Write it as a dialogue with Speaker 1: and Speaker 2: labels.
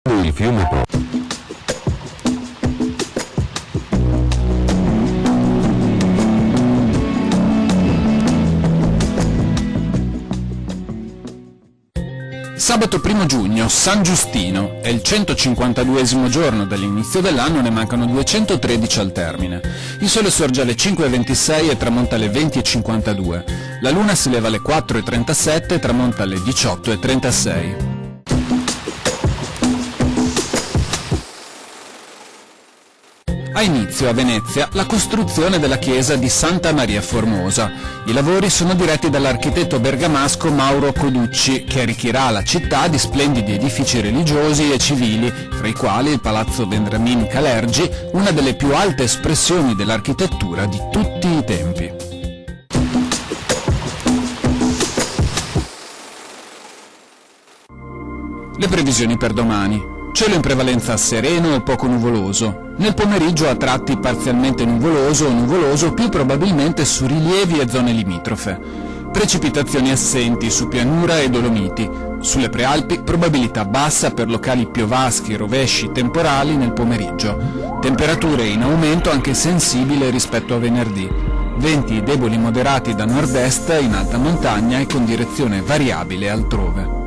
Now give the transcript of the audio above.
Speaker 1: Il fiume Po.
Speaker 2: Sabato 1 giugno, San Giustino, è il 152esimo giorno dall'inizio dell'anno, ne mancano 213 al termine. Il sole sorge alle 5:26 e tramonta alle 20:52. La luna si leva alle 4:37 e tramonta alle 18:36. Ha inizio a Venezia la costruzione della chiesa di Santa Maria Formosa. I lavori sono diretti dall'architetto bergamasco Mauro Coducci, che arricchirà la città di splendidi edifici religiosi e civili, fra i quali il Palazzo Vendramin Calergi, una delle più alte espressioni dell'architettura di tutti i tempi. Le previsioni per domani. Cielo in prevalenza sereno o poco nuvoloso. Nel pomeriggio a tratti parzialmente nuvoloso o nuvoloso, più probabilmente su rilievi e zone limitrofe. Precipitazioni assenti su pianura e Dolomiti. Sulle prealpi probabilità bassa per locali piovaschi, rovesci, temporali nel pomeriggio. Temperature in aumento anche sensibile rispetto a venerdì. Venti deboli moderati da nord-est in alta montagna e con direzione variabile altrove.